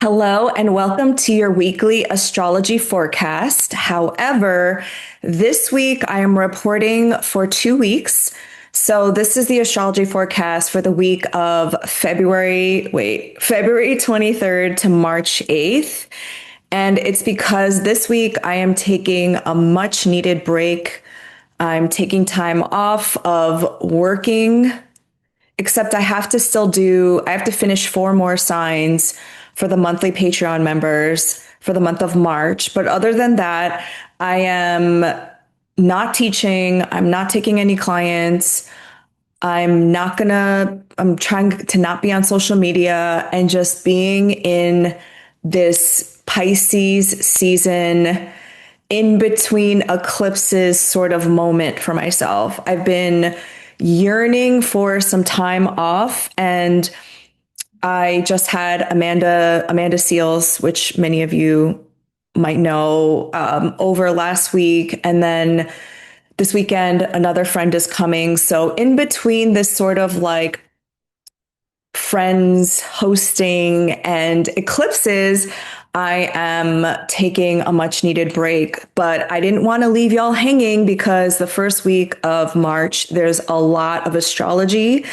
Hello and welcome to your weekly astrology forecast. However, this week I am reporting for 2 weeks. So this is the astrology forecast for the week of February 23rd to March 8th. And it's because this week I am taking a much needed break. I'm taking time off of working, except I have to finish four more signs for the monthly Patreon members for the month of March. But other than that, I am not teaching. I'm not taking any clients. I'm trying to not be on social media and just being in this Pisces season in between eclipses sort of moment for myself. I've been yearning for some time off, and I just had Amanda Seals, which many of you might know, over last week, and then this weekend another friend is coming. So in between this sort of like friends hosting and eclipses, I am taking a much needed break, but I didn't want to leave y'all hanging because the first week of March, there's a lot of astrology.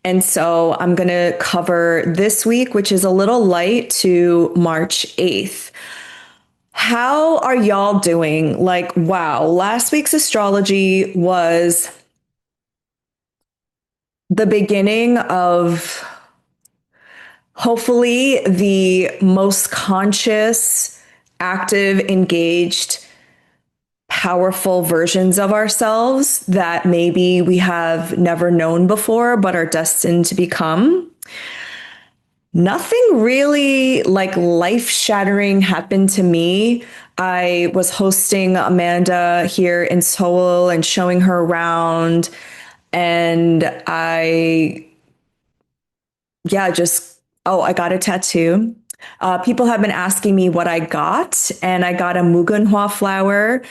And so I'm going to cover this week, which is a little light, to March 8th. How are y'all doing? Like, wow, last week's astrology was the beginning of hopefully the most conscious, active, engaged, powerful versions of ourselves that maybe we have never known before but are destined to become. Nothing really like life shattering happened to me. I was hosting Amanda here in Seoul and showing her around. And I got a tattoo. People have been asking me what I got, and I got a mugunhwa flower,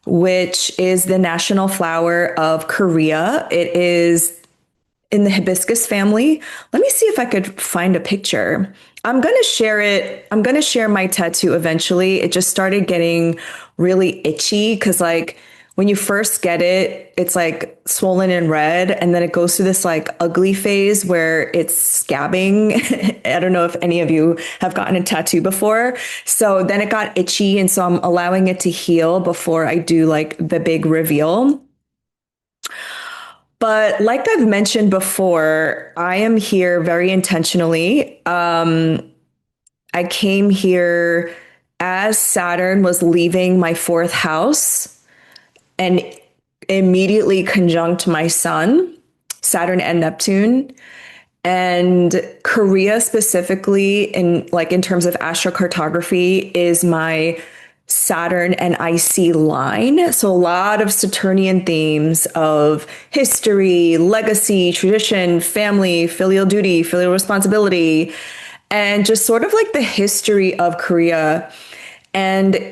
which is the national flower of Korea. It is in the hibiscus family. Let me see if I could find a picture. I'm going to share it. I'm going to share my tattoo eventually. It just started getting really itchy because, like, when you first get it, it's like swollen and red. And then it goes through this like ugly phase where it's scabbing. I don't know if any of you have gotten a tattoo before. So then it got itchy. And so I'm allowing it to heal before I do like the big reveal. But like I've mentioned before, I am here very intentionally. I came here as Saturn was leaving my fourth house and immediately conjunct my sun, Saturn and Neptune. And Korea specifically in terms of astrocartography is my Saturn and IC line. So a lot of Saturnian themes of history, legacy, tradition, family, filial duty, filial responsibility, and just sort of like the history of Korea. And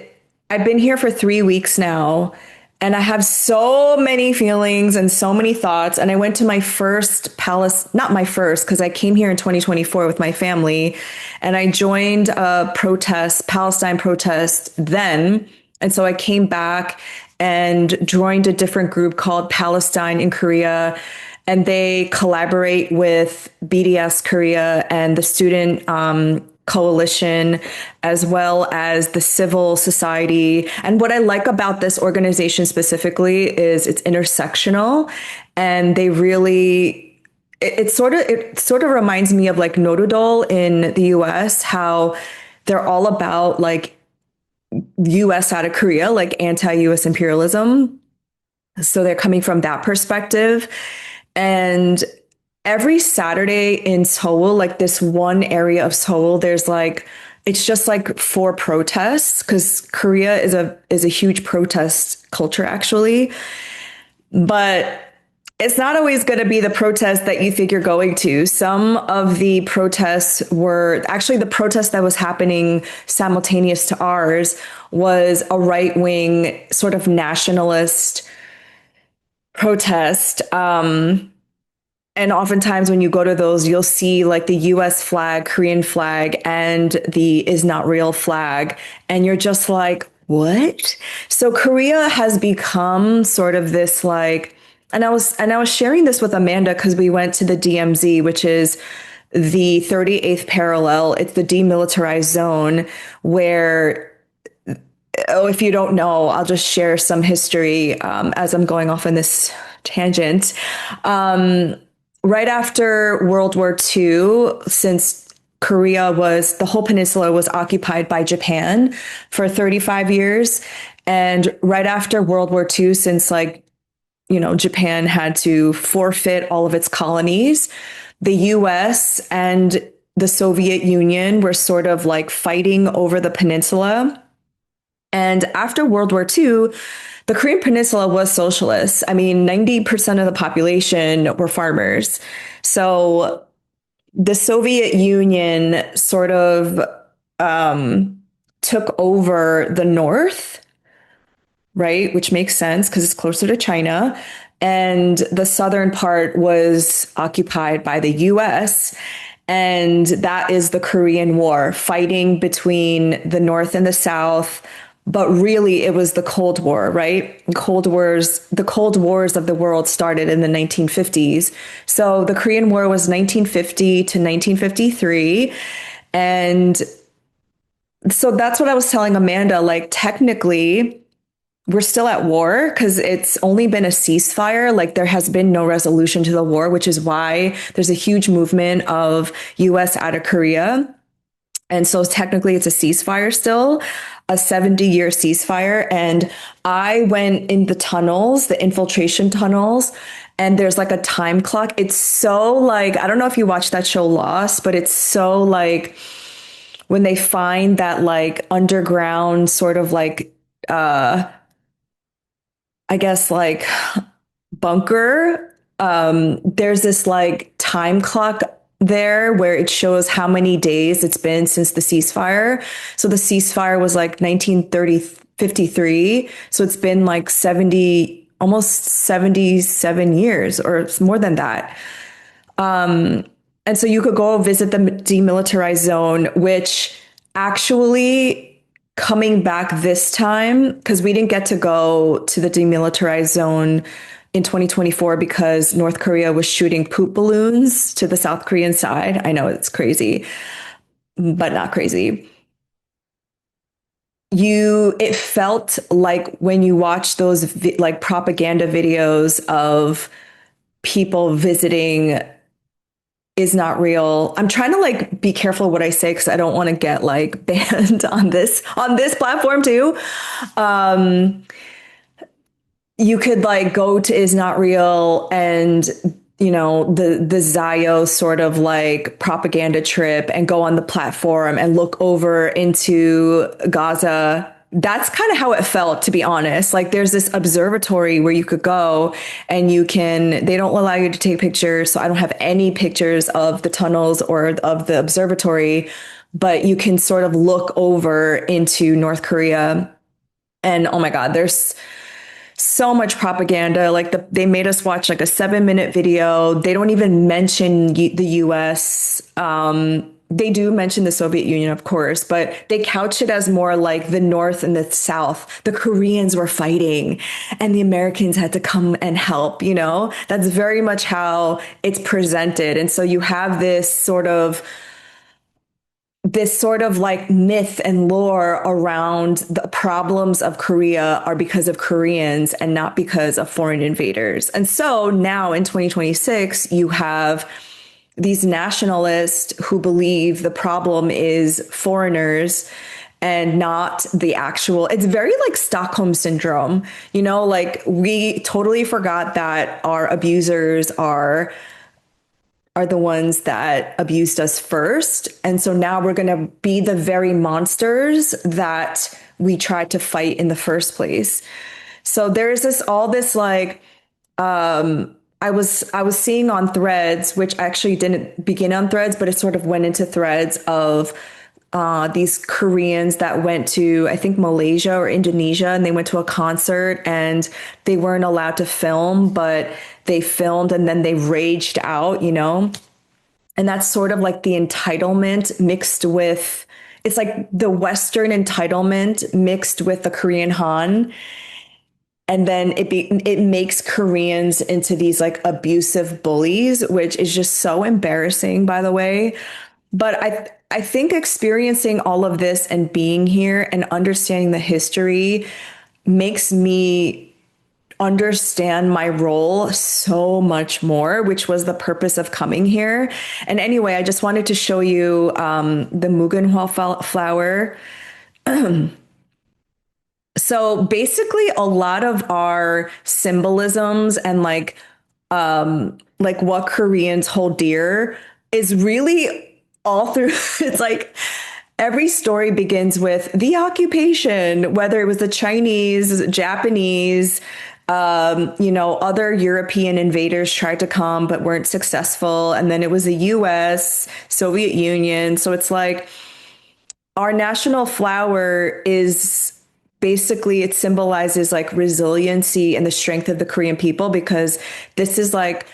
I've been here for 3 weeks now, and I have so many feelings and so many thoughts. And I went to my first palace, not my first, because I came here in 2024 with my family, and I joined a protest, Palestine protest then. And so I came back and joined a different group called Palestine in Korea. And they collaborate with BDS Korea and the student coalition, as well as the civil society. And what I like about this organization specifically is it's intersectional, and they really it sort of reminds me of like Nododol in the US, how they're all about like US out of Korea, like anti-US imperialism. So they're coming from that perspective. And every Saturday in Seoul, like this one area of Seoul, there's like it's just like for protests, because Korea is a huge protest culture actually. But it's not always going to be the protest that you think you're going to. Some of the protests were actually the protest that was happening simultaneous to ours was a right wing sort of nationalist protest. And oftentimes when you go to those, you'll see like the US flag, Korean flag, and the is not real flag. And you're just like, what? So Korea has become sort of this like, and I was sharing this with Amanda because we went to the DMZ, which is the 38th parallel. It's the demilitarized zone where, oh, if you don't know, I'll just share some history as I'm going off on this tangent. Um, right after World War II, since Korea was, the whole peninsula was occupied by Japan for 35 years. And right after World War II, since like, Japan had to forfeit all of its colonies, the US and the Soviet Union were sort of like fighting over the peninsula. And after World War II, the Korean Peninsula was socialist. I mean, 90% of the population were farmers. So the Soviet Union sort of took over the North, right? Which makes sense because it's closer to China. And the southern part was occupied by the US. And that is the Korean War, fighting between the North and the South. But really, it was the Cold War, right? The Cold Wars of the world started in the 1950s. So the Korean War was 1950 to 1953. And so that's what I was telling Amanda. Like, technically, we're still at war because it's only been a ceasefire. Like there has been no resolution to the war, which is why there's a huge movement of US out of Korea. And so technically it's a ceasefire still, a 70-year ceasefire. And I went in the tunnels, the infiltration tunnels, and there's like a time clock. It's so like, I don't know if you watched that show Lost, but it's so like when they find that like underground sort of like I guess like bunker, there's this like time clock there where it shows how many days it's been since the ceasefire. So the ceasefire was like 1953. So it's been like 70, almost 77 years or more than that. And so you could go visit the demilitarized zone, which actually coming back this time, because we didn't get to go to the demilitarized zone in 2024 because North Korea was shooting poop balloons to the South Korean side. I know it's crazy, but not crazy. It felt like when you watch those like propaganda videos of people visiting is not real. I'm trying to like be careful what I say because I don't want to get like banned on this platform too. Um, you could like go to is not real and the Zio sort of like propaganda trip and go on the platform and look over into Gaza. That's kind of how it felt, to be honest. Like there's this observatory where you could go and they don't allow you to take pictures. So I don't have any pictures of the tunnels or of the observatory, but you can sort of look over into North Korea. And oh my God, there's so much propaganda. Like they made us watch like a 7-minute video. They don't even mention the US. They do mention the Soviet Union, of course, but they couch it as more like the North and the South. The Koreans were fighting and the Americans had to come and help, That's very much how it's presented. And so you have this sort of like myth and lore around the problems of Korea are because of Koreans and not because of foreign invaders. And so now in 2026, you have these nationalists who believe the problem is foreigners and not the actual, it's very like Stockholm syndrome, like we totally forgot that our abusers are the ones that abused us first. And so now we're going to be the very monsters that we tried to fight in the first place. So there's all this like I was seeing on threads, which actually didn't begin on threads, but it sort of went into threads of these Koreans that went to, I think, Malaysia or Indonesia, and they went to a concert and they weren't allowed to film, but they filmed and then they raged out, you know? And that's sort of like the entitlement mixed with, it's like the Western entitlement mixed with the Korean Han. And then it makes Koreans into these like abusive bullies, which is just so embarrassing, by the way. But I think experiencing all of this and being here and understanding the history makes me understand my role so much more, which was the purpose of coming here. And anyway, I just wanted to show you the Mugenhwa flower. So basically, a lot of our symbolisms and like what Koreans hold dear is really all through. It's like every story begins with the occupation, whether it was the Chinese, Japanese, other European invaders tried to come but weren't successful. And then it was the US, Soviet Union. So it's like our national flower is basically it symbolizes like resiliency and the strength of the Korean people because this is like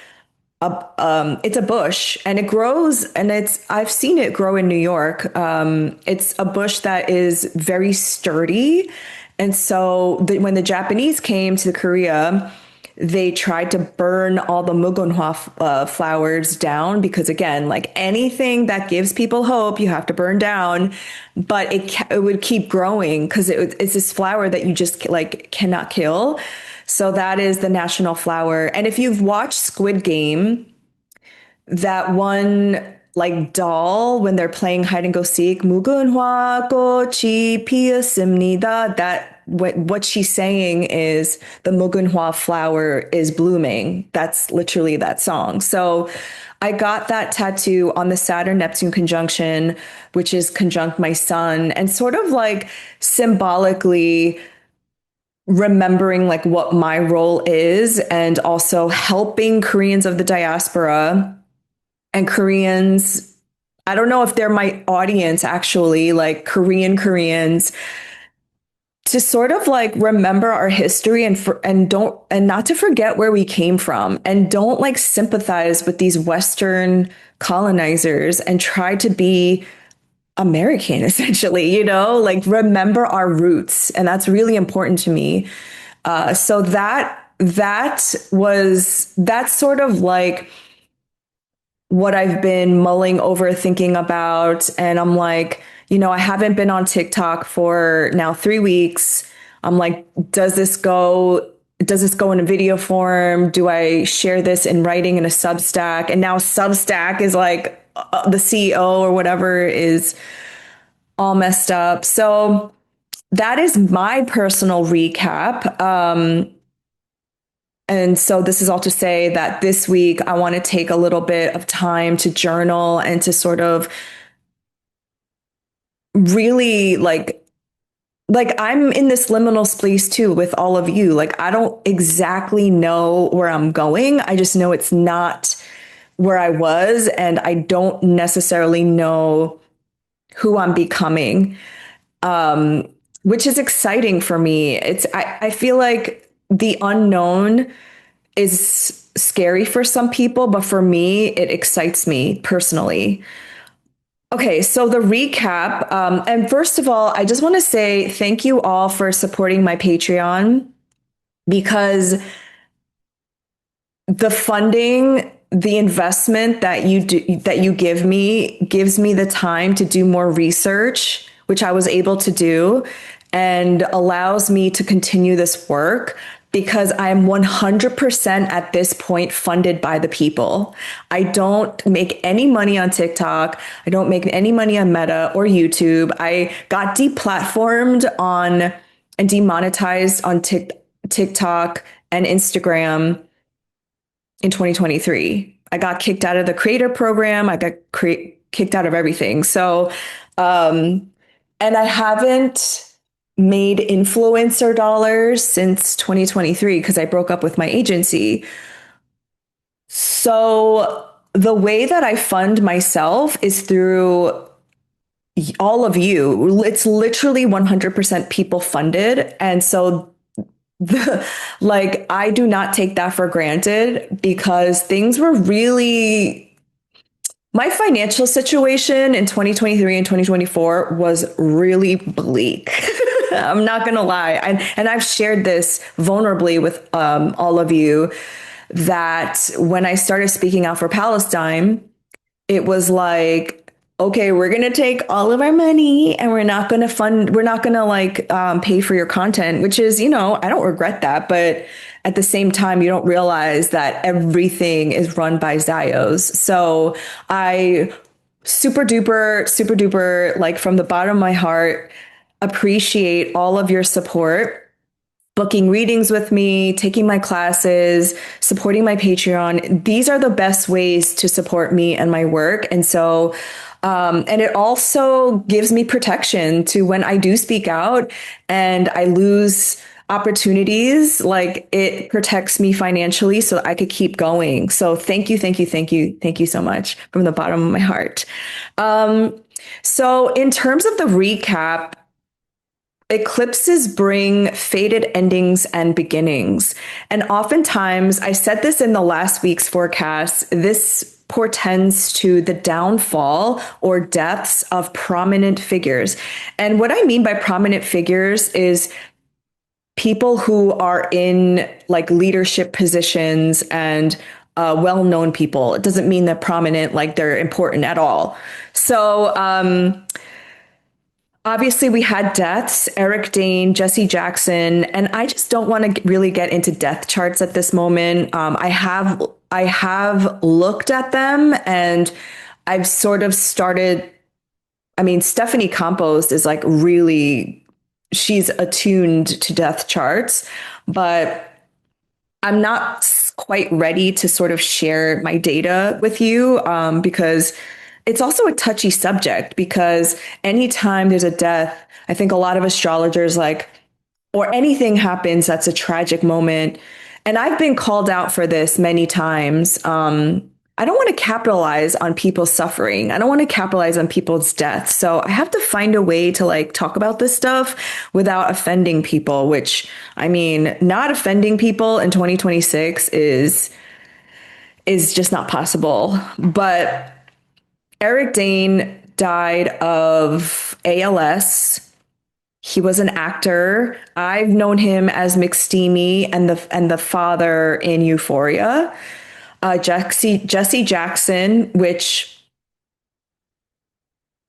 it's a bush and it grows and I've seen it grow in New York. It's a bush that is very sturdy. And so when the Japanese came to Korea, they tried to burn all the mugonhwa flowers down because again, like anything that gives people hope, you have to burn down. But it would keep growing because it's this flower that you just like cannot kill. So that is the national flower. And if you've watched Squid Game, that one like doll when they're playing hide and go seek, 무궁화 꽃이 피었습니다. That what she's saying is the mugunhwa flower is blooming. That's literally that song. So I got that tattoo on the Saturn Neptune conjunction, which is conjunct my sun, and sort of like symbolically remembering like what my role is and also helping Koreans of the diaspora and Koreans. I don't know if they're my audience actually, like Koreans to sort of like remember our history and not to forget where we came from and don't like sympathize with these Western colonizers and try to be American essentially, like remember our roots. And that's really important to me. So that's sort of like what I've been mulling over, thinking about. And I'm like, I haven't been on TikTok for now 3 weeks. I'm like, does this go in a video form? Do I share this in writing in a Substack? And now Substack is like the CEO or whatever is all messed up. So that is my personal recap. And so this is all to say that this week I want to take a little bit of time to journal and to sort of really like I'm in this liminal space too with all of you. Like I don't exactly know where I'm going. I just know it's not where I was and I don't necessarily know who I'm becoming. Which is exciting for me. I feel like the unknown is scary for some people, but for me, it excites me personally. Okay, so the recap. And first of all, I just want to say thank you all for supporting my Patreon because the funding, the investment that you give me gives me the time to do more research, which I was able to do, and allows me to continue this work because I'm 100% at this point funded by the people. I don't make any money on TikTok. I don't make any money on Meta or YouTube. I got deplatformed on and demonetized on TikTok and Instagram in 2023. I got kicked out of the creator program. I got kicked out of everything. So, and I haven't made influencer dollars since 2023 because I broke up with my agency. So the way that I fund myself is through all of you. It's literally 100% people funded. And so like I do not take that for granted because things were really my financial situation in 2023 and 2024 was really bleak. I'm not going to lie. And I've shared this vulnerably with all of you that when I started speaking out for Palestine, it was like, okay, we're going to take all of our money and we're not going to like pay for your content, which is, I don't regret that. But at the same time, you don't realize that everything is run by Zios. So I super duper, like from the bottom of my heart, appreciate all of your support booking readings with me, taking my classes, supporting my Patreon. These are the best ways to support me and my work. And so, and it also gives me protection to when I do speak out and I lose opportunities, like it protects me financially so I could keep going. So thank you, thank you, thank you, thank you so much from the bottom of my heart. So in terms of the recap, eclipses bring faded endings and beginnings. And oftentimes, I said this in the last week's forecast, this portends to the downfall or deaths of prominent figures. And what I mean by prominent figures is people who are in like leadership positions and well-known people. It doesn't mean they're prominent, like they're important at all. So, obviously, we had deaths, Eric Dane, Jesse Jackson, and I just don't want to really get into death charts at this moment. I have looked at them and I've sort of started. I mean, Stephanie Campos is like really, she's attuned to death charts, but I'm not quite ready to sort of share my data with you because it's also a touchy subject because anytime there's a death, I think a lot of astrologers like, or anything happens that's a tragic moment. And I've been called out for this many times. I don't want to capitalize on people's suffering. I don't want to capitalize on people's deaths. So I have to find a way to like talk about this stuff without offending people, which I mean, not offending people in 2026 is just not possible. But Eric Dane died of ALS. He was an actor. I've known him as McSteamy and the father in Euphoria. Jesse Jackson, which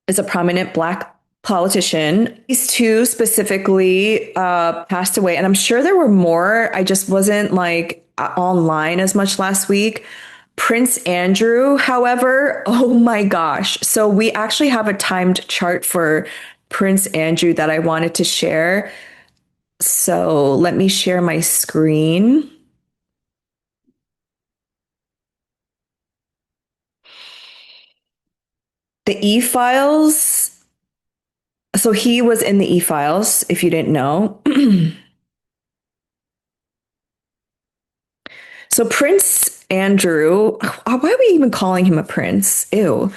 is a prominent Black politician. These two specifically passed away, and I'm sure there were more. I just wasn't like online as much last week. Prince Andrew, however, oh my gosh. So we actually have a timed chart for Prince Andrew that I wanted to share. So let me share my screen. The E files. So he was in the E files, if you didn't know. So Prince Andrew, why are we even calling him a prince? Ew.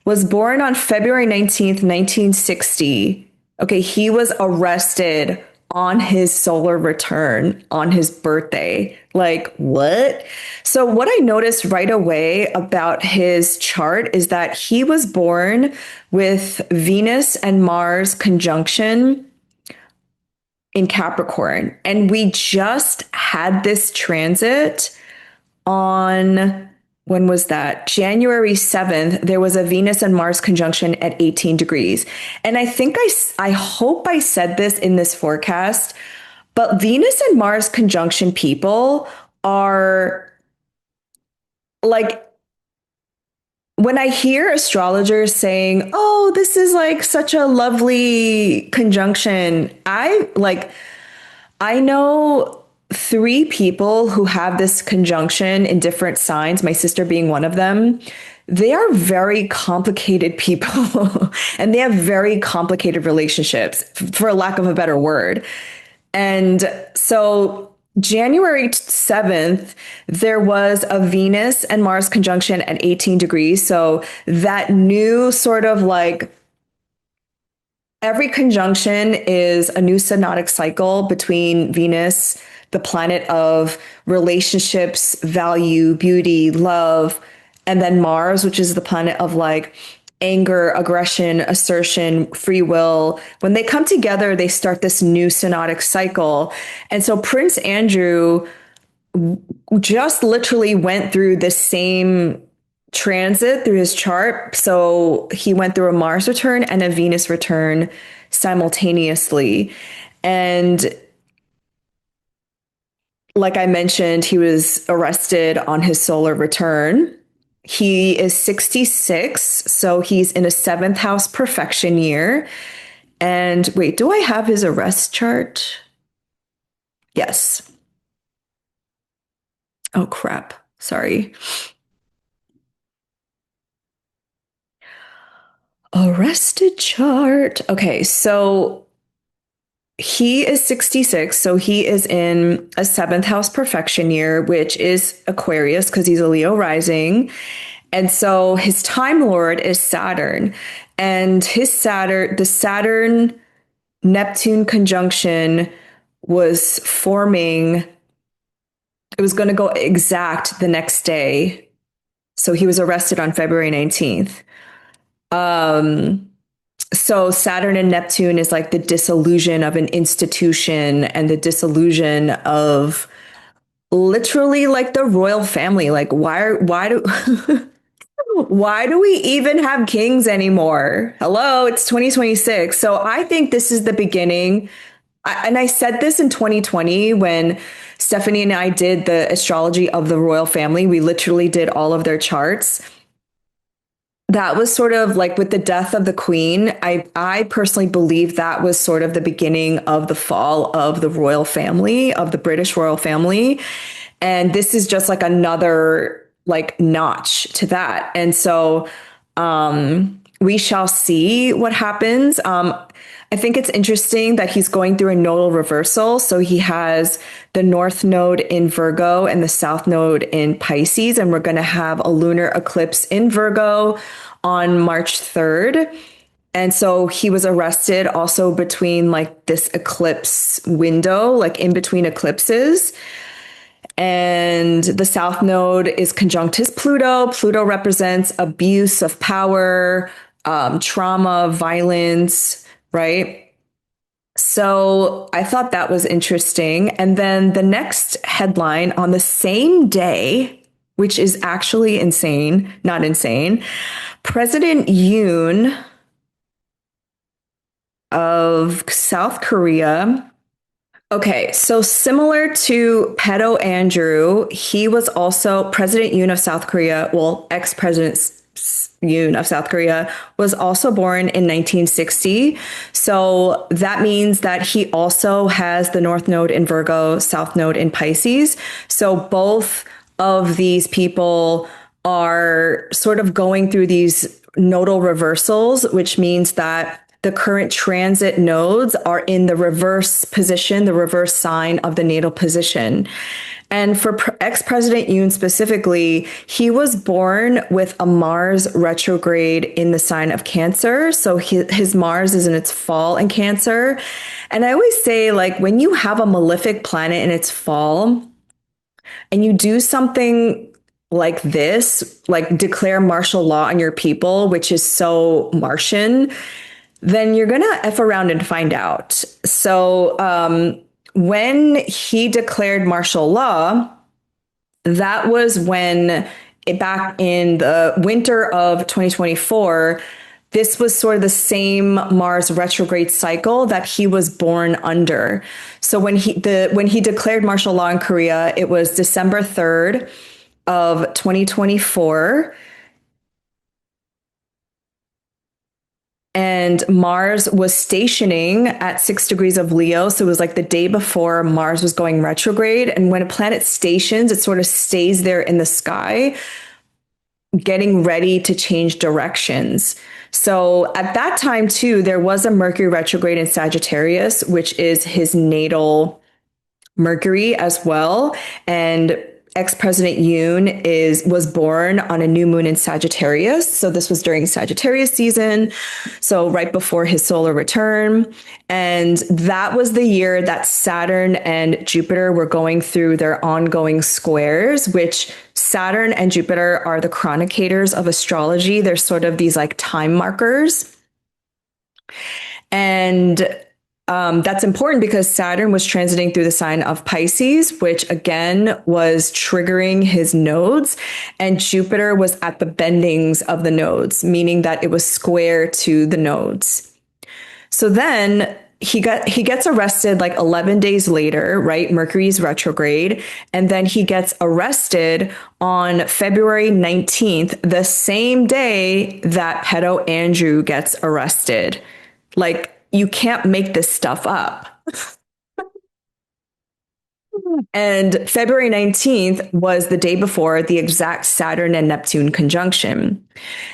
Was born on February 19th, 1960. Okay, he was arrested on his solar return on his birthday. Like, what? So, what I noticed right away about his chart is that he was born with Venus and Mars conjunction in Capricorn. And we just had this transit on, when was that? January 7th, there was a Venus and Mars conjunction at 18 degrees. And I think I hope I said this in this forecast, but Venus and Mars conjunction people are like, when I hear astrologers saying, oh, this is like such a lovely conjunction, I know three people who have this conjunction in different signs, my sister being one of them. They are very complicated people and they have very complicated relationships, for lack of a better word. And so January 7th, there was a Venus and Mars conjunction at 18 degrees. So that new sort of like Every conjunction is a new synodic cycle between Venus, the planet of relationships, value, beauty, love, and then Mars, which is the planet of like anger, aggression, assertion, free will. When they come together, they start this new synodic cycle. And so Prince Andrew just literally went through the same transit through his chart. So he went through a Mars return and a Venus return simultaneously. And like I mentioned, he was arrested on his solar return. He is 66, so he's in a seventh house perfection year. And wait, do I have his arrest chart? Yes. Oh, crap. Sorry. Arrested chart. Okay, so he is 66, so he is in a seventh house perfection year, which is Aquarius because he's a Leo rising. And so his time lord is Saturn. And the Saturn Neptune conjunction was forming, it was going to go exact the next day. So he was arrested on February 19th. So Saturn and Neptune is like the dissolution of an institution and the dissolution of literally like the royal family. Like why do why do we even have kings anymore? Hello, it's 2026. So I think this is the beginning. And I said this in 2020 when Stephanie and I did the astrology of the royal family. We literally did all of their charts. That was sort of like with the death of the queen. I personally believe that was sort of the beginning of the fall of the royal family, of the British royal family. And this is just like another like notch to that. And so we shall see what happens. I think it's interesting that he's going through a nodal reversal. So he has the North Node in Virgo and the South Node in Pisces. And we're going to have a lunar eclipse in Virgo on March 3rd. And so he was arrested also between like this eclipse window, like in between eclipses. And the South Node is conjunct his Pluto. Pluto represents abuse of power, trauma, violence, right? So I thought that was interesting. And then the next headline on the same day, which is actually insane, not insane, President Yoon of South Korea. Okay, so similar to Pedo Andrew, he was also President Yoon of South Korea, well, ex-president Yoon of South Korea was also born in 1960. So that means that he also has the North Node in Virgo, South Node in Pisces. So both of these people are sort of going through these nodal reversals, which means that the current transit nodes are in the reverse position, the reverse sign of the natal position. And for ex-President Yoon specifically, he was born with a Mars retrograde in the sign of Cancer. So his Mars is in its fall in Cancer. And I always say, like, when you have a malefic planet in its fall and you do something like this, like declare martial law on your people, which is so Martian, then you're going to F around and find out. So when he declared martial law, that was when back in the winter of 2024, this was sort of the same Mars retrograde cycle that he was born under. So when he declared martial law in Korea, it was December 3rd of 2024. And Mars was stationing at 6 degrees of Leo. So it was like the day before Mars was going retrograde. And when a planet stations, it sort of stays there in the sky, getting ready to change directions. So at that time, too, there was a Mercury retrograde in Sagittarius, which is his natal Mercury as well. And ex-president Yoon was born on a new moon in Sagittarius. So this was during Sagittarius season, so right before his solar return. And that was the year that Saturn and Jupiter were going through their ongoing squares, which Saturn and Jupiter are the chronicators of astrology. They're sort of these like time markers. And that's important because Saturn was transiting through the sign of Pisces, which again was triggering his nodes, and Jupiter was at the bendings of the nodes, meaning that it was square to the nodes. So then he gets arrested like 11 days later, right? Mercury's retrograde, and then he gets arrested on February 19th, the same day that pedo Andrew gets arrested. Like, you can't make this stuff up. And February 19th was the day before the exact Saturn and Neptune conjunction.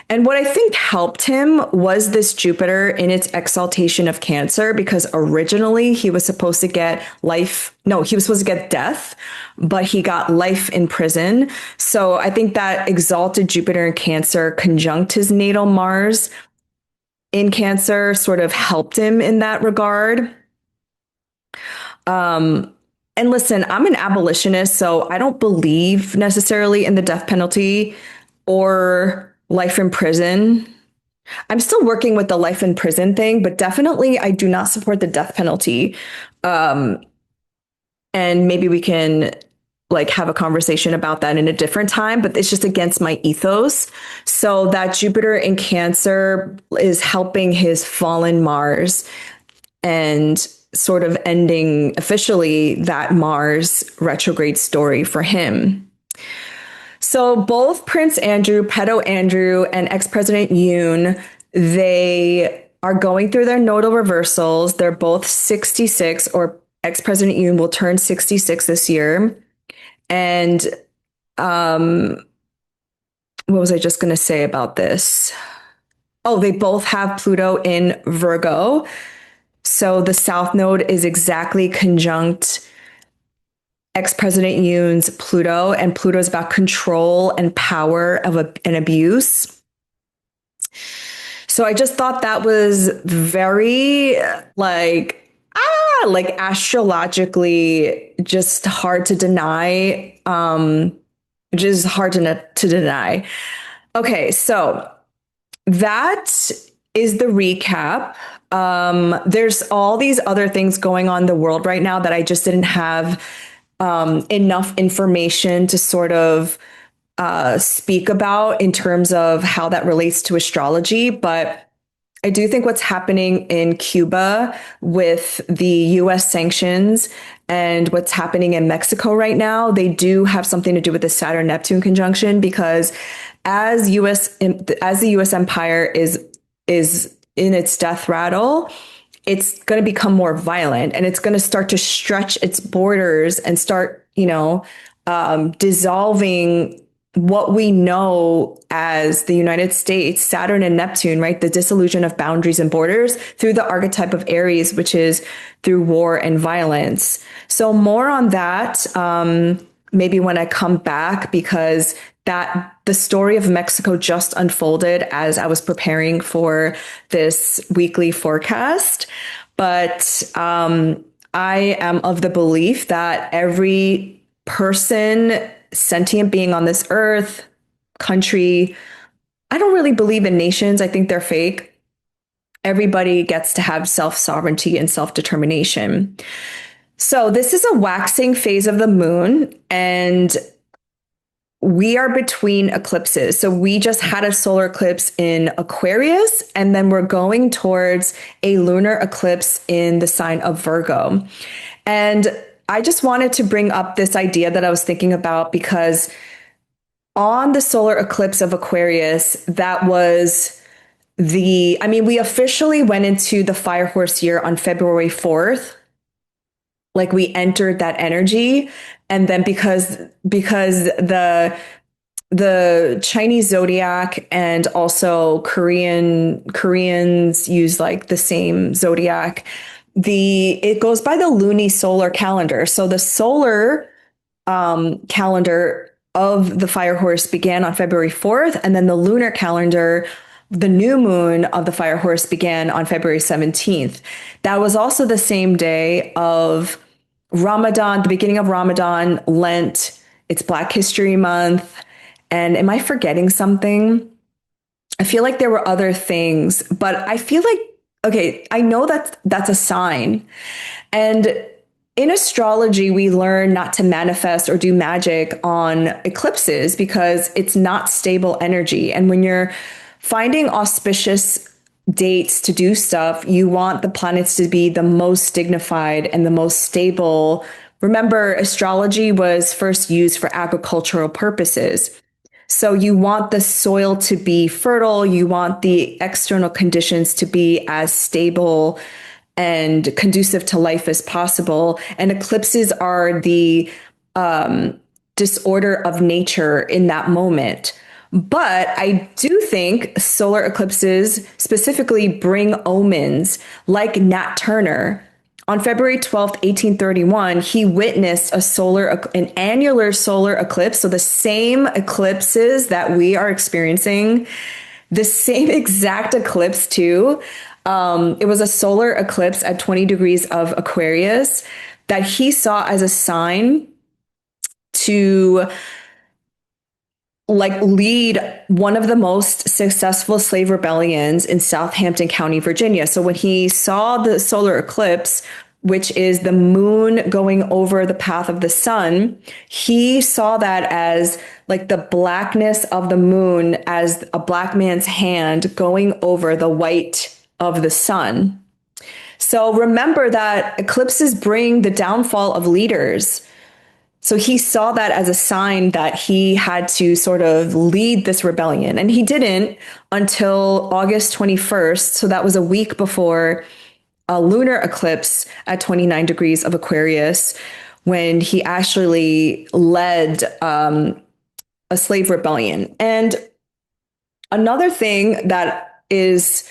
And what I think helped him was this Jupiter in its exaltation of Cancer, because originally he was supposed to get life. No, he was supposed to get death, but he got life in prison. So I think that exalted Jupiter in Cancer conjunct his natal Mars in Cancer sort of helped him in that regard. And listen, I'm an abolitionist, so I don't believe necessarily in the death penalty or life in prison. I'm still working with the life in prison thing, but definitely I do not support the death penalty. And maybe we can like have a conversation about that in a different time, but it's just against my ethos. So that Jupiter in Cancer is helping his fallen Mars and sort of ending officially that Mars retrograde story for him. So both Prince Andrew, pedo Andrew, and ex-president Yoon, they are going through their nodal reversals. They're both 66, or ex-president Yoon will turn 66 this year. And what was I just going to say about this? Oh, they both have Pluto in Virgo. So the South Node is exactly conjunct ex-president Yoon's Pluto, and Pluto is about control and power and abuse. So I just thought that was very like astrologically just hard to deny, just hard to deny. Okay, so that is the recap. There's all these other things going on in the world right now that I just didn't have enough information to sort of speak about in terms of how that relates to astrology. But I do think what's happening in Cuba with the US sanctions and what's happening in Mexico right now, they do have something to do with the Saturn Neptune conjunction, because as the US empire is in its death rattle, it's going to become more violent, and it's going to start to stretch its borders and start, dissolving what we know as the United States, Saturn and Neptune, right? The disillusion of boundaries and borders through the archetype of Aries, which is through war and violence. So more on that, maybe when I come back, because the story of Mexico just unfolded as I was preparing for this weekly forecast. But I am of the belief that every person, sentient being on this earth, country, I don't really believe in nations. I think they're fake. Everybody gets to have self-sovereignty and self-determination. So this is a waxing phase of the moon, and we are between eclipses. So we just had a solar eclipse in Aquarius, and then we're going towards a lunar eclipse in the sign of Virgo. And I just wanted to bring up this idea that I was thinking about, because on the solar eclipse of Aquarius, that was we officially went into the fire horse year on February 4th. Like, we entered that energy. And then because the Chinese zodiac and also Koreans use like the same zodiac, it goes by the lunisolar calendar. So the solar calendar of the fire horse began on February 4th, and then the lunar calendar, the new moon of the fire horse began on February 17th. That was also the same day of Ramadan, the beginning of Ramadan, Lent, it's Black History Month. And am I forgetting something? I feel like there were other things, but I feel like, okay, I know that that's a sign. And in astrology, we learn not to manifest or do magic on eclipses because it's not stable energy. And when you're finding auspicious dates to do stuff, you want the planets to be the most dignified and the most stable. Remember, astrology was first used for agricultural purposes. So you want the soil to be fertile, you want the external conditions to be as stable and conducive to life as possible. And eclipses are the disorder of nature in that moment. But I do think solar eclipses specifically bring omens like Nat Turner. On February 12th, 1831, he witnessed an annular solar eclipse. So the same eclipses that we are experiencing, the same exact eclipse too. It was a solar eclipse at 20 degrees of Aquarius that he saw as a sign to like lead one of the most successful slave rebellions in Southampton County, Virginia. So when he saw the solar eclipse, which is the moon going over the path of the sun, he saw that as like the blackness of the moon as a black man's hand going over the white of the sun. So remember that eclipses bring the downfall of leaders. So he saw that as a sign that he had to sort of lead this rebellion. And he didn't until August 21st. So that was a week before a lunar eclipse at 29 degrees of Aquarius, when he actually led a slave rebellion. And another thing that is,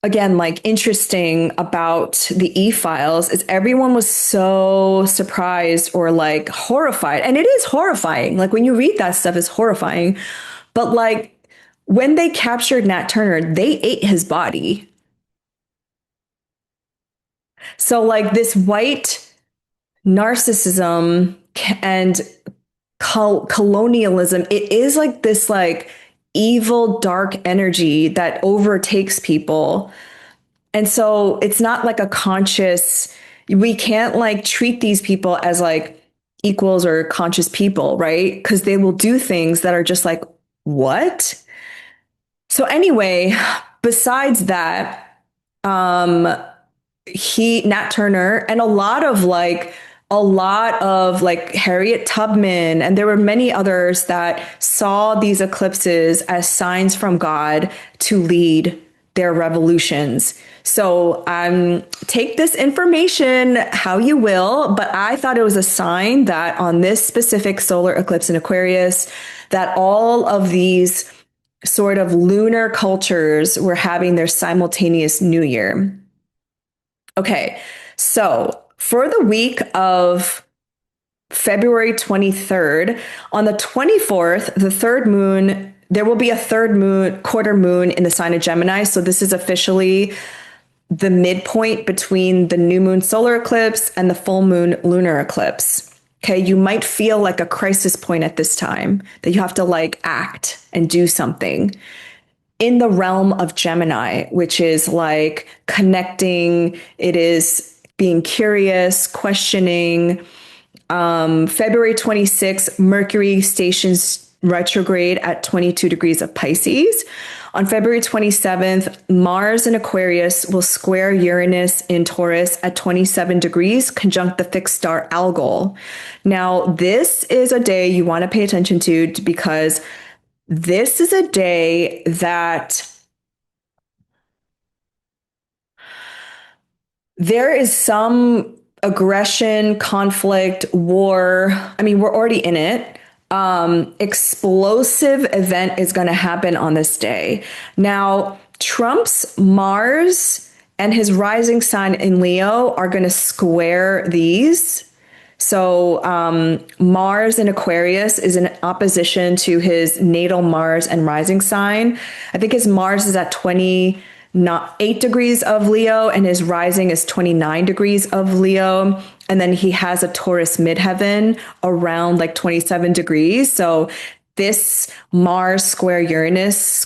again, like interesting about the e-files is everyone was so surprised or like horrified. And it is horrifying. Like when you read that stuff, it's horrifying. But like when they captured Nat Turner, they ate his body. So like this white narcissism and colonialism, it is like this like evil, dark energy that overtakes people. And so it's not like a conscious, we can't like treat these people as like equals or conscious people, right? Because they will do things that are just like, what? So anyway, besides that, Nat Turner and a lot of like Harriet Tubman, and there were many others that saw these eclipses as signs from God to lead their revolutions. So take this information how you will, but I thought it was a sign that on this specific solar eclipse in Aquarius, that all of these sort of lunar cultures were having their simultaneous new year. Okay, so for the week of February 23rd, on the 24th, the third moon, there will be a third moon, quarter moon in the sign of Gemini. So this is officially the midpoint between the new moon solar eclipse and the full moon lunar eclipse. Okay, you might feel like a crisis point at this time that you have to like act and do something in the realm of Gemini, which is like connecting. It is being curious, questioning. February 26th, Mercury stations retrograde at 22 degrees of Pisces. On February 27th, Mars in Aquarius will square Uranus in Taurus at 27 degrees, conjunct the fixed star Algol. Now, this is a day you want to pay attention to because this is a day that there is some aggression, conflict, war. I mean, we're already in it. Explosive event is going to happen on this day. Now, Trump's Mars and his rising sign in Leo are going to square these. So Mars in Aquarius is in opposition to his natal Mars and rising sign. I think his Mars is at 28 degrees of Leo and his rising is 29 degrees of Leo. And then he has a Taurus midheaven around like 27 degrees. So this Mars square Uranus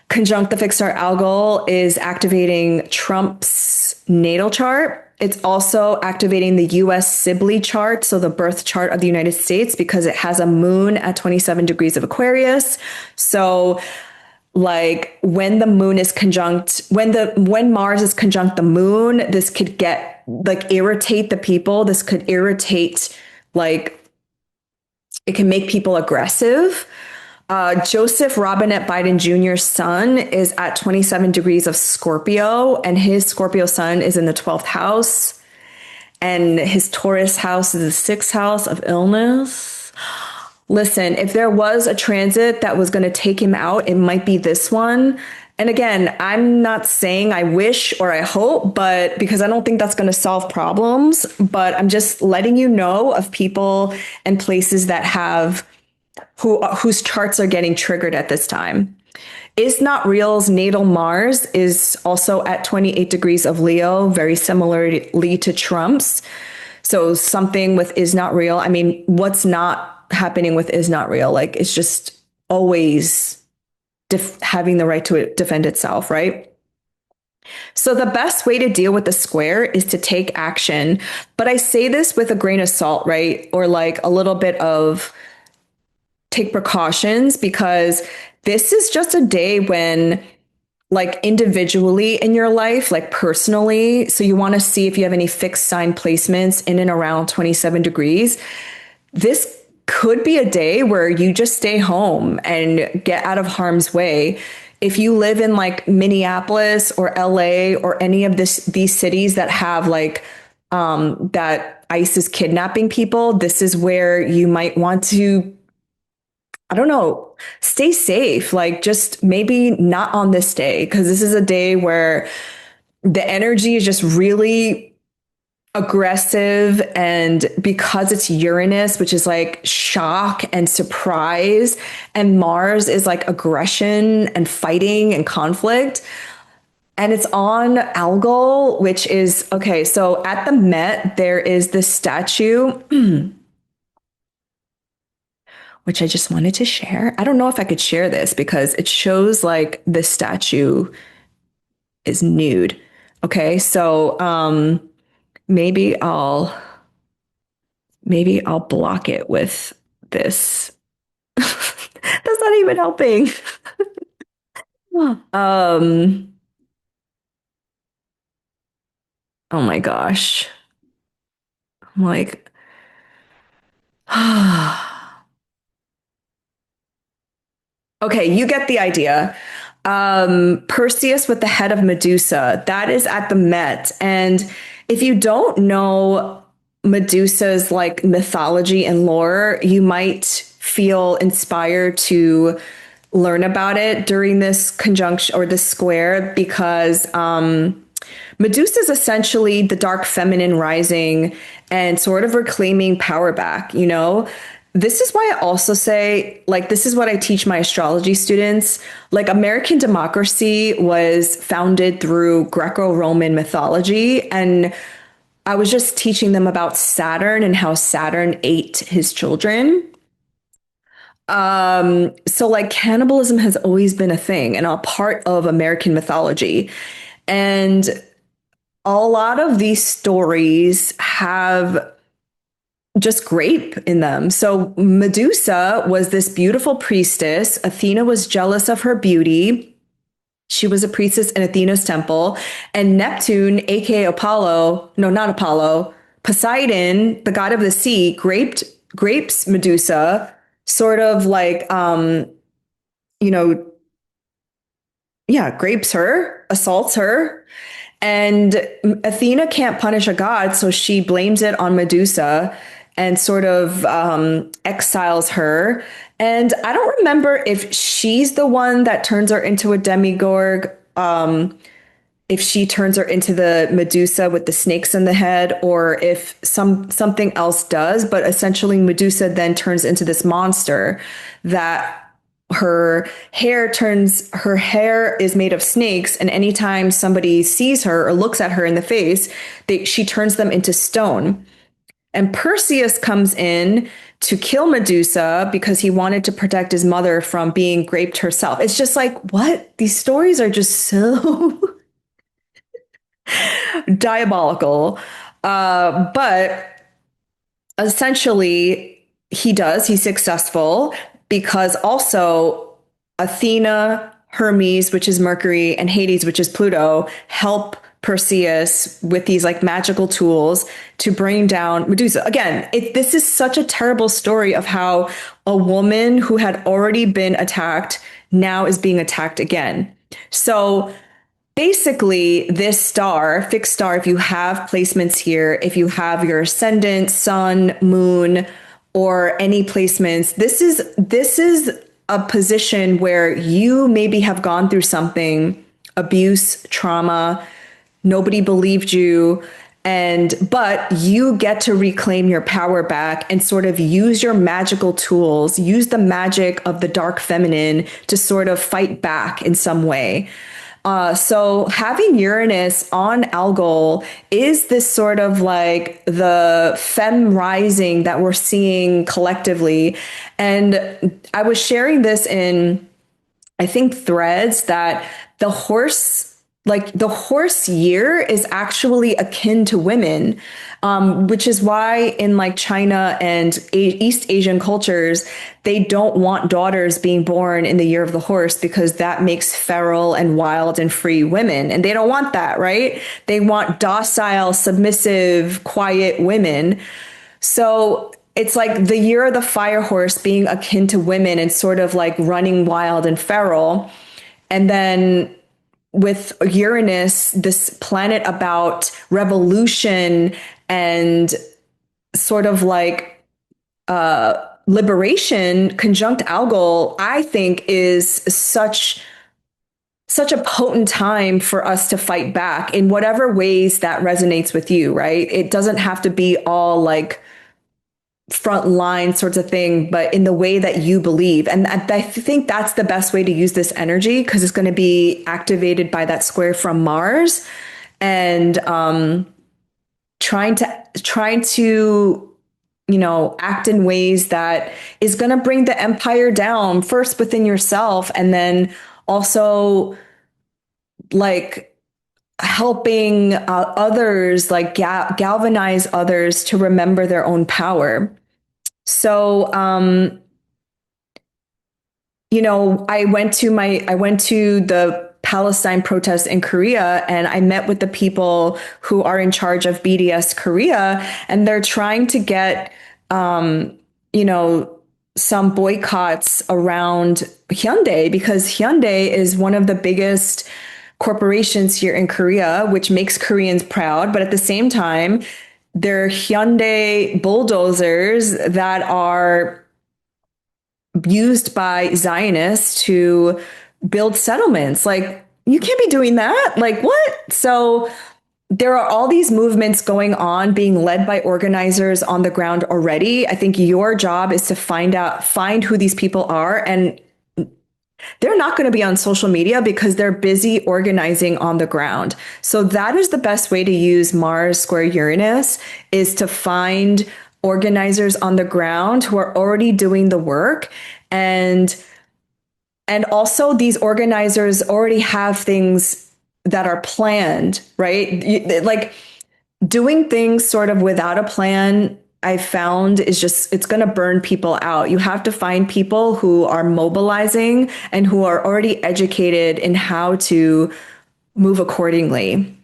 conjunct the fixed star Algol is activating Trump's natal chart. It's also activating the US Sibley chart, so the birth chart of the United States, because it has a moon at 27 degrees of Aquarius. So like when the moon is conjunct, when Mars is conjunct the moon, this could get like irritate the people. This could irritate, like it can make people aggressive. Joseph Robinette Biden Jr.'s sun is at 27 degrees of Scorpio, and his Scorpio sun is in the 12th house, and his Taurus house is the 6th house of illness. Listen, if there was a transit that was going to take him out, it might be this one. And again, I'm not saying I wish or I hope, but because I don't think that's going to solve problems, but I'm just letting you know of people and places that have whose charts are getting triggered at this time. Is Not Real's natal Mars is also at 28 degrees of Leo, very similarly to Trump's. So something with Is Not Real. I mean, what's not happening with Is Not Real? Like it's just always having the right to defend itself, right? So the best way to deal with the square is to take action. But I say this with a grain of salt, right? Or like a little bit of take precautions, because this is just a day when like individually in your life, like personally, so you want to see if you have any fixed sign placements in and around 27 degrees. This could be a day where you just stay home and get out of harm's way. If you live in like Minneapolis or LA or any of these cities that have like that ICE is kidnapping people, this is where you might want to, I don't know, stay safe. Like just maybe not on this day, because this is a day where the energy is just really aggressive. And because it's Uranus, which is like shock and surprise, and Mars is like aggression and fighting and conflict. And it's on Algol, which is okay. So at the Met, there is this statue which I just wanted to share. I don't know if I could share this because it shows like the statue is nude. Okay, so maybe I'll block it with this. That's not even helping. um oh my gosh. I'm like okay, you get the idea. Perseus with the head of Medusa, that is at the Met. And if you don't know Medusa's like mythology and lore, you might feel inspired to learn about it during this conjunction or this square, because Medusa is essentially the dark feminine rising and sort of reclaiming power back, you know? This is why I also say, like, this is what I teach my astrology students. Like, American democracy was founded through Greco-Roman mythology. And I was just teaching them about Saturn and how Saturn ate his children. So like cannibalism has always been a thing and a part of American mythology. And a lot of these stories have just grape in them. So Medusa was this beautiful priestess. Athena was jealous of her beauty. She was a priestess in Athena's temple. And Neptune, aka Apollo, no, not Apollo, Poseidon, the god of the sea, grapes Medusa, sort of like you know, yeah, grapes her, assaults her. And Athena can't punish a god, so she blames it on Medusa and sort of exiles her. And I don't remember if she's the one that turns her into a demigorg. if she turns her into the Medusa with the snakes in the head, or if something else does. But essentially, Medusa then turns into this monster that her hair is made of snakes, and anytime somebody sees her or looks at her in the face, she turns them into stone. And Perseus comes in to kill Medusa because he wanted to protect his mother from being raped herself. It's just like, what? These stories are just so diabolical. But essentially, he's successful because also Athena, Hermes, which is Mercury, and Hades, which is Pluto, help Perseus with these like magical tools to bring down Medusa. Again, this is such a terrible story of how a woman who had already been attacked now is being attacked again. So basically, this fixed star, if you have placements here, if you have your ascendant, sun, moon, or any placements, this is a position where you maybe have gone through something, abuse, trauma, nobody believed you, but you get to reclaim your power back and sort of use your magical tools, use the magic of the dark feminine to sort of fight back in some way. So having Uranus on Algol is this sort of like the femme rising that we're seeing collectively. And I was sharing this in, I think, threads that the horse year is actually akin to women, which is why in like China and East Asian cultures, they don't want daughters being born in the year of the horse because that makes feral and wild and free women. And they don't want that, right? They want docile, submissive, quiet women. So it's like the year of the fire horse being akin to women and sort of like running wild and feral. And then with Uranus, this planet about revolution and sort of like liberation, conjunct Algol, I think is such a potent time for us to fight back in whatever ways that resonates with you, right? It doesn't have to be all like front line sorts of thing, but in the way that you believe. And I think that's the best way to use this energy because it's going to be activated by that square from Mars and trying to act in ways that is going to bring the empire down first within yourself and then also like helping others, like galvanize others to remember their own power. So, I went to the Palestine protests in Korea and I met with the people who are in charge of BDS Korea, and they're trying to get, some boycotts around Hyundai because Hyundai is one of the biggest corporations here in Korea, which makes Koreans proud. But at the same time, they're Hyundai bulldozers that are used by Zionists to build settlements. Like, you can't be doing that. Like, what? So there are all these movements going on being led by organizers on the ground already. I think your job is to find who these people are, and they're not going to be on social media because they're busy organizing on the ground. So that is the best way to use Mars square Uranus, is to find organizers on the ground who are already doing the work. And also these organizers already have things that are planned, right? Like doing things sort of without a plan, I found it's going to burn people out. You have to find people who are mobilizing and who are already educated in how to move accordingly.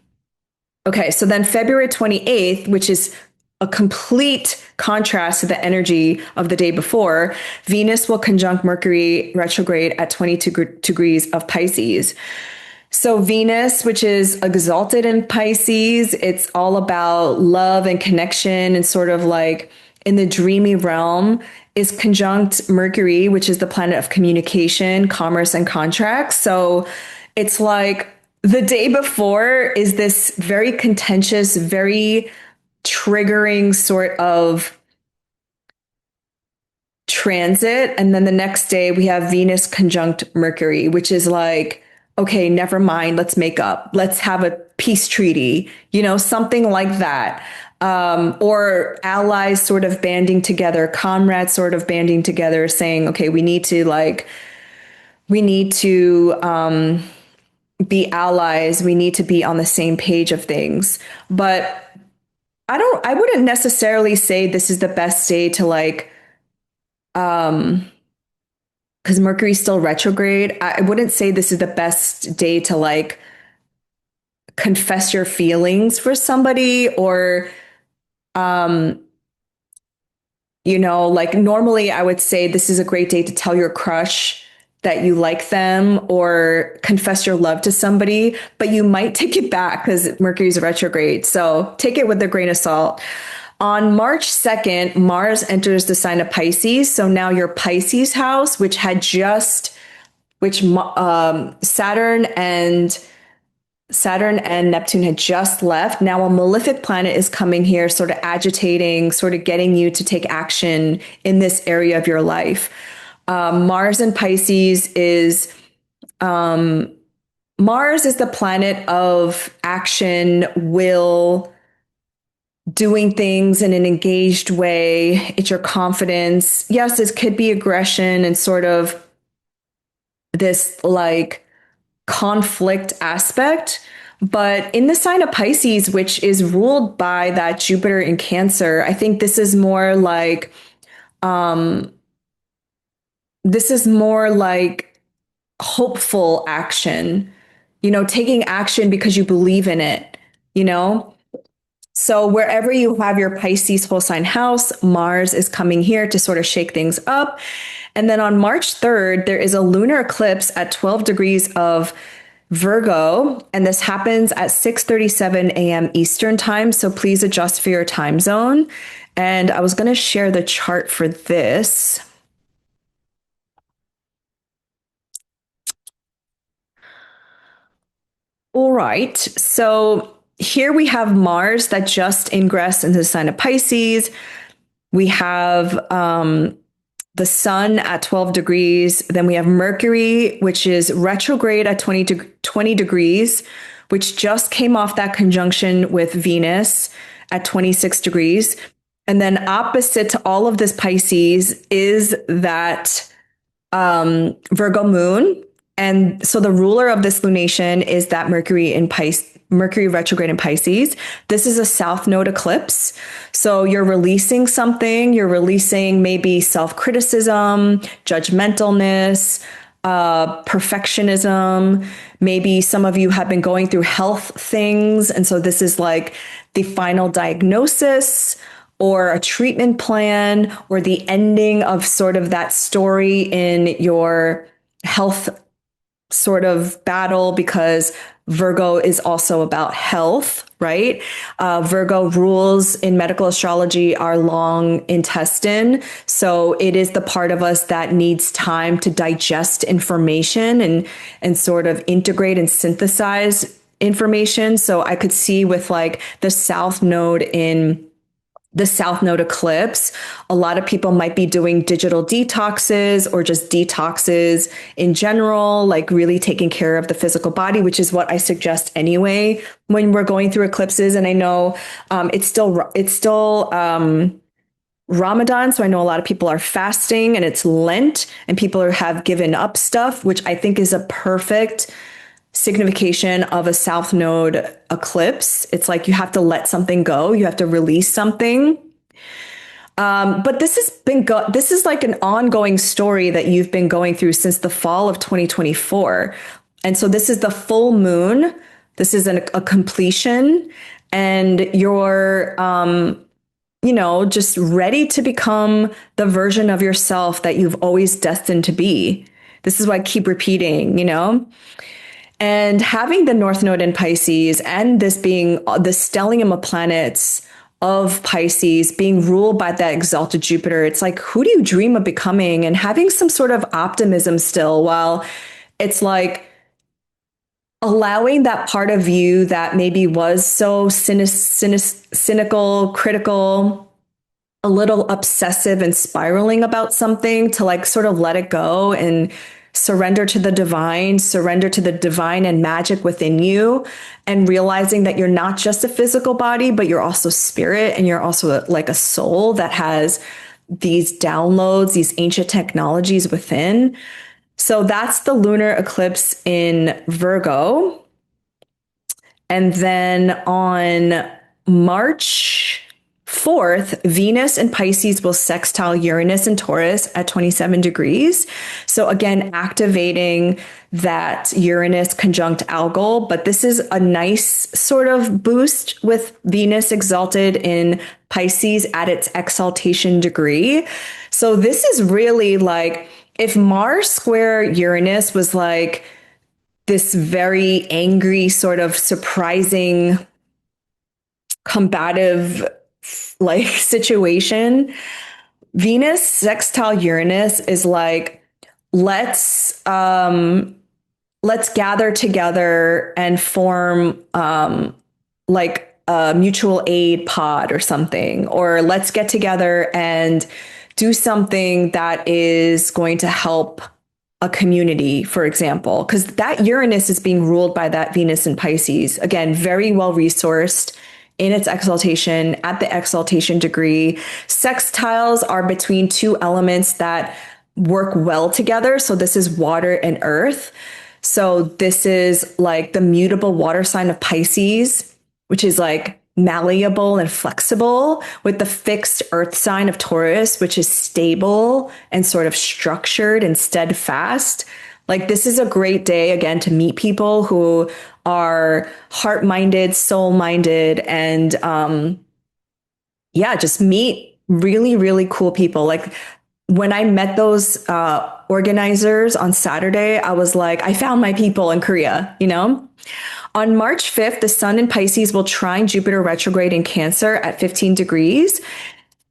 Okay, so then February 28th, which is a complete contrast to the energy of the day before, Venus will conjunct Mercury retrograde at 22 degrees of Pisces. So Venus, which is exalted in Pisces, it's all about love and connection and sort of like in the dreamy realm, is conjunct Mercury, which is the planet of communication, commerce, and contracts. So it's like The day before is this very contentious, very triggering sort of transit. And then the next day we have Venus conjunct Mercury, which is like, okay, never mind, let's make up. Let's have a peace treaty, something like that. Or allies sort of banding together, comrades sort of banding together, saying, okay, we need to be allies. We need to be on the same page of things. But I wouldn't necessarily say this is the best day to um, because Mercury's still retrograde. I wouldn't say this is the best day to confess your feelings for somebody or, um, like normally I would say this is a great day to tell your crush that you like them or confess your love to somebody, but you might take it back because Mercury's retrograde. So take it with a grain of salt. On March 2nd, Mars enters the sign of Pisces. So now your Pisces house, which Saturn and Neptune had just left. Now a malefic planet is coming here, sort of agitating, sort of getting you to take action in this area of your life. Mars in Pisces is Mars is the planet of action, will, doing things in an engaged way. It's your confidence. Yes, this could be aggression and sort of this conflict aspect. But in the sign of Pisces, which is ruled by that Jupiter in Cancer, I think um, this is more like hopeful action, taking action because you believe in it, you know? So wherever you have your Pisces whole sign house, Mars is coming here to sort of shake things up. And then on March 3rd, there is a lunar eclipse at 12 degrees of Virgo, and this happens at 6:37 a.m. Eastern time. So please adjust for your time zone. And I was going to share the chart for this. All right. So here we have Mars that just ingressed into the sign of Pisces. We have the sun at 12 degrees. Then we have Mercury, which is retrograde at 20 degrees, which just came off that conjunction with Venus at 26 degrees. And then opposite to all of this Pisces is that Virgo moon. And so the ruler of this lunation is that Mercury retrograde in Pisces. This is a south node eclipse. So you're releasing something, you're releasing maybe self-criticism, judgmentalness, perfectionism. Maybe some of you have been going through health things. And so this is like the final diagnosis or a treatment plan or the ending of sort of that story in your health sort of battle, because Virgo is also about health, right? Virgo rules in medical astrology our long intestine. So it is the part of us that needs time to digest information and sort of integrate and synthesize information. So I could see with the South Node eclipse, a lot of people might be doing digital detoxes or just detoxes in general, like really taking care of the physical body, which is what I suggest anyway when we're going through eclipses. And I know it's still Ramadan, so I know a lot of people are fasting, and it's Lent, and people have given up stuff, which I think is a perfect signification of a South Node eclipse. It's like you have to let something go, you have to release something. But this is like an ongoing story that you've been going through since the fall of 2024. And so this is the full moon. This is a completion, and you're just ready to become the version of yourself that you've always destined to be. This is what I keep repeating. And having the North Node in Pisces and this being the stellium of planets of Pisces being ruled by that exalted Jupiter, it's like, who do you dream of becoming? And having some sort of optimism still, while it's like allowing that part of you that maybe was so cynical, critical, a little obsessive and spiraling about something to like sort of let it go and surrender to the divine and magic within you, and realizing that you're not just a physical body, but you're also spirit and you're also like a soul that has these downloads, these ancient technologies within. So that's the lunar eclipse in Virgo. And then on March 4th, Venus and Pisces will sextile Uranus and Taurus at 27 degrees. So again, activating that Uranus conjunct Algol, but this is a nice sort of boost with Venus exalted in Pisces at its exaltation degree. So this is really like if Mars square Uranus was like this very angry, sort of surprising, combative like situation. Venus sextile Uranus is like, let's let's gather together and form like a mutual aid pod or something, or let's get together and do something that is going to help a community, for example, because that Uranus is being ruled by that Venus in Pisces. Again, very well resourced in its exaltation, at the exaltation degree. Sextiles are between two elements that work well together. So this is water and earth. So this is like the mutable water sign of Pisces, which is like malleable and flexible, with the fixed earth sign of Taurus, which is stable and sort of structured and steadfast. Like this is a great day again to meet people who are heart-minded, soul-minded, and yeah, just meet really, really cool people. Like when I met those organizers on Saturday, I was like, I found my people in Korea, you know? On March 5th, the sun in Pisces will trine Jupiter retrograde in Cancer at 15 degrees.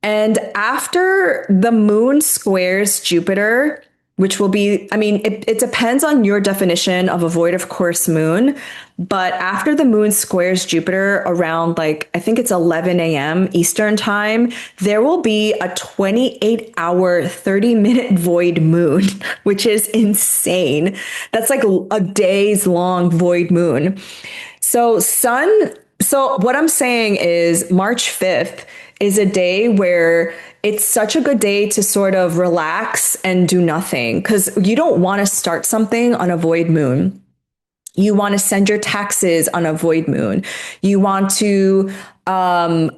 And after the moon squares Jupiter, which will be, I mean, it depends on your definition of a void of course moon. But after the moon squares Jupiter around like, I think it's 11 a.m. Eastern time, there will be a 28-hour, 30-minute void moon, which is insane. That's like a day's long void moon. So what I'm saying is March 5th is a day where it's such a good day to sort of relax and do nothing, because you don't want to start something on a void moon. You want to send your taxes on a void moon. You want to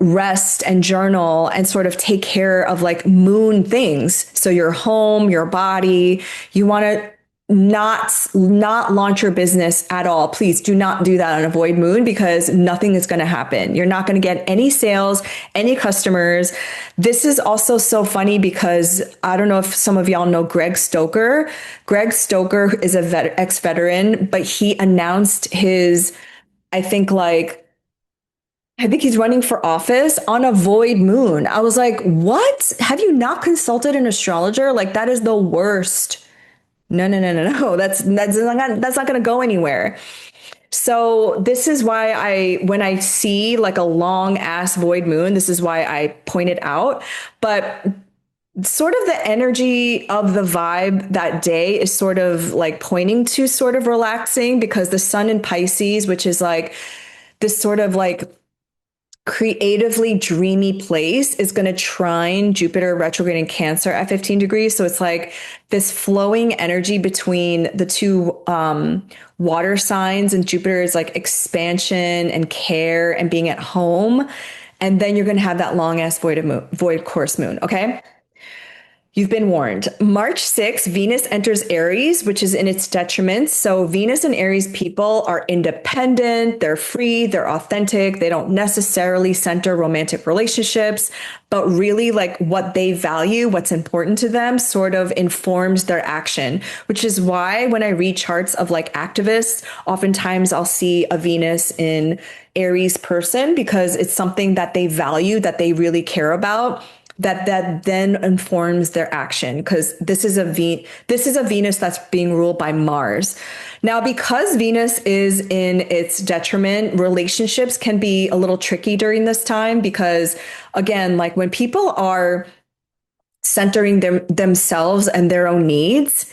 rest and journal and sort of take care of like moon things. So your home, your body, you want to not launch your business at all. Please do not do that on a void moon, because nothing is going to happen. You're not going to get any sales, any customers. This is also so funny because I don't know if some of y'all know Greg Stoker. Greg Stoker is a ex-veteran, but he announced his, I think like, I think he's running for office on a void moon. I was like, what? Have you not consulted an astrologer? Like that is the worst. No. That's not going to go anywhere. So this is why when I see like a long ass void moon, this is why I point it out. But sort of the energy of the vibe that day is sort of like pointing to sort of relaxing, because the sun in Pisces, which is like this sort of like creatively dreamy place, is going to trine Jupiter retrograde in Cancer at 15 degrees. So it's like this flowing energy between the two water signs, and Jupiter is like expansion and care and being at home. And then you're going to have that long ass void course moon. Okay. You've been warned. March 6th, Venus enters Aries, which is in its detriment. So Venus and Aries people are independent, they're free, they're authentic, they don't necessarily center romantic relationships, but really like what they value, what's important to them sort of informs their action, which is why when I read charts of like activists, oftentimes I'll see a Venus in Aries person, because it's something that they value, that they really care about. that then informs their action because this is a Venus that's being ruled by Mars. Now, because Venus is in its detriment, relationships can be a little tricky during this time because, again, like when people are centering themselves and their own needs,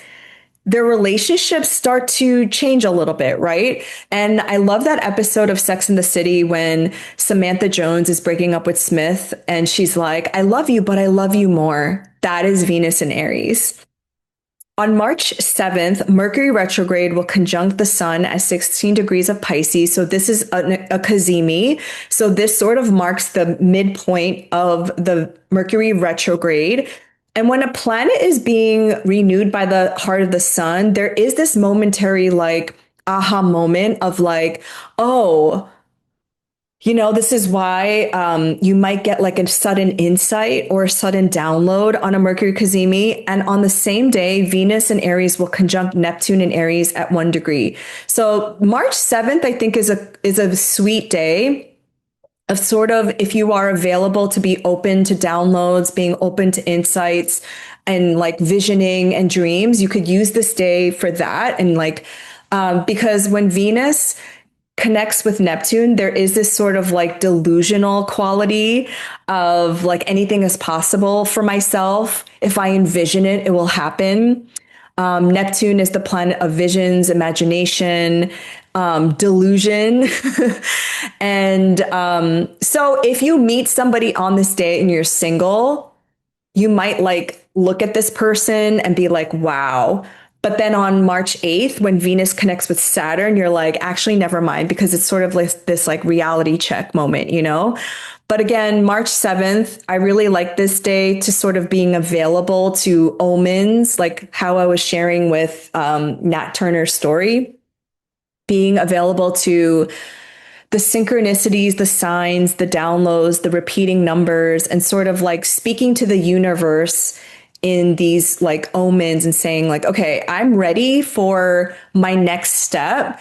their relationships start to change a little bit, right? And I love that episode of Sex and the City when Samantha Jones is breaking up with Smith and she's like, I love you, but I love you more. That is Venus in Aries. On March 7th, Mercury retrograde will conjunct the sun at 16 degrees of Pisces. So this is a Cazimi. So this sort of marks the midpoint of the Mercury retrograde. And when a planet is being renewed by the heart of the sun, there is this momentary like aha moment of like, oh, this is why you might get like a sudden insight or a sudden download on a Mercury Cazimi. And on the same day, Venus and Aries will conjunct Neptune and Aries at 1 degree. So March 7th, I think, is a sweet day of sort of if you are available to be open to downloads, being open to insights and like visioning and dreams, you could use this day for that. And like, because when Venus connects with Neptune, there is this sort of like delusional quality of like anything is possible for myself. If I envision it, it will happen. Neptune is the planet of visions, imagination, delusion. And so if you meet somebody on this day and you're single, you might like look at this person and be like, wow. But then on March 8th, when Venus connects with Saturn, you're like, actually, never mind, because it's sort of like this like reality check moment. But again, March 7th, I really like this day to sort of being available to omens, like how I was sharing with Nat Turner's story, being available to the synchronicities, the signs, the downloads, the repeating numbers, and sort of like speaking to the universe in these like omens and saying like, okay, I'm ready for my next step.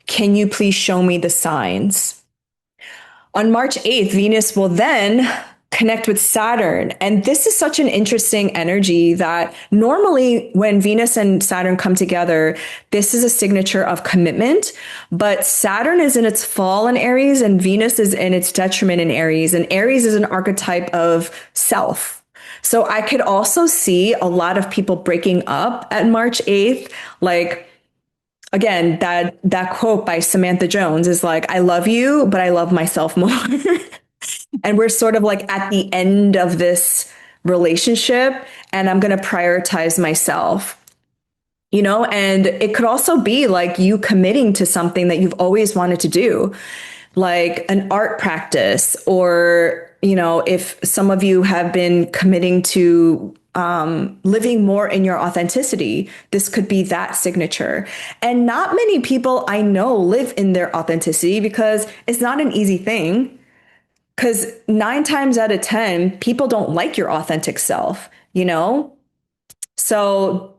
Can you please show me the signs? On March 8th, Venus will then connect with Saturn. And this is such an interesting energy that normally when Venus and Saturn come together, this is a signature of commitment. But Saturn is in its fall in Aries and Venus is in its detriment in Aries. And Aries is an archetype of self. So I could also see a lot of people breaking up at March 8th, like again, that quote by Samantha Jones is like, I love you, but I love myself more. And we're sort of like at the end of this relationship, and I'm going to prioritize myself. And it could also be like you committing to something that you've always wanted to do, like an art practice, or, if some of you have been committing to living more in your authenticity, this could be that signature. And not many people I know live in their authenticity because it's not an easy thing. Because 9 times out of 10, people don't like your authentic self. So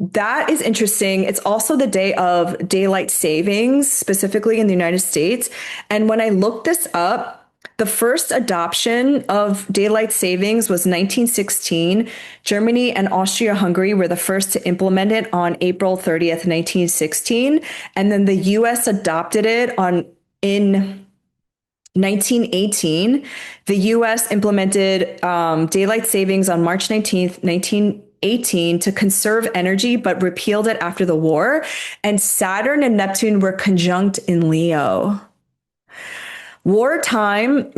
that is interesting. It's also the day of daylight savings, specifically in the United States. And when I looked this up, the first adoption of daylight savings was 1916. Germany and Austria-Hungary were the first to implement it on April 30th, 1916. And then the US adopted it in 1918. The US implemented daylight savings on March 19th, 1918 to conserve energy, but repealed it after the war. And Saturn and Neptune were conjunct in Leo. Wartime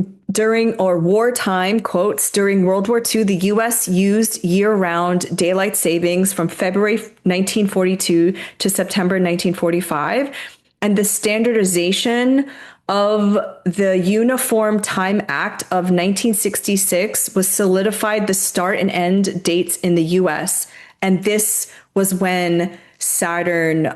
quotes during World War II, the US used year-round daylight savings from February 1942 to September 1945. And the standardization of the Uniform Time Act of 1966 was solidified the start and end dates in the US. And this was when Saturn,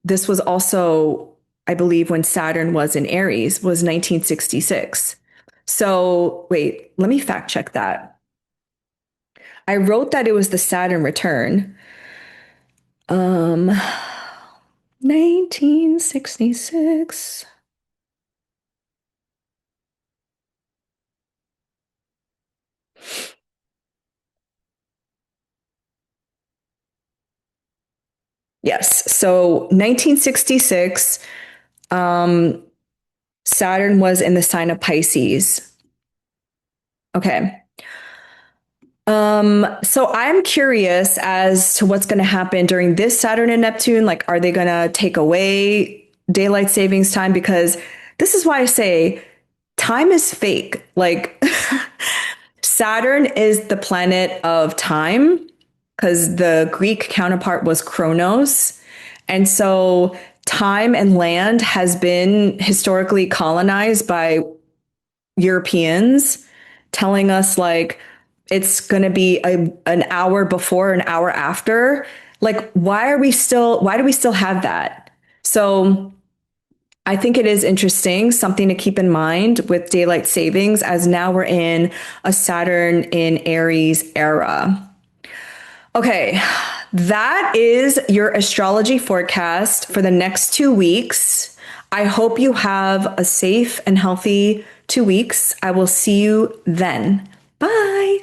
this was also, I believe, when Saturn was in Aries, was 1966. So wait, let me fact check that. I wrote that it was the Saturn return. 1966. Yes. So 1966, Saturn was in the sign of Pisces. Okay. So I'm curious as to what's going to happen during this Saturn and Neptune. Like, are they going to take away daylight savings time? Because this is why I say time is fake. Like, Saturn is the planet of time because the Greek counterpart was Chronos. And so time and land has been historically colonized by Europeans telling us like it's going to be an hour before, an hour after. Like, why do we still have that? So I think it is interesting, something to keep in mind with daylight savings, as now we're in a Saturn in Aries era. Okay, that is your astrology forecast for the next 2 weeks. I hope you have a safe and healthy 2 weeks. I will see you then. Bye.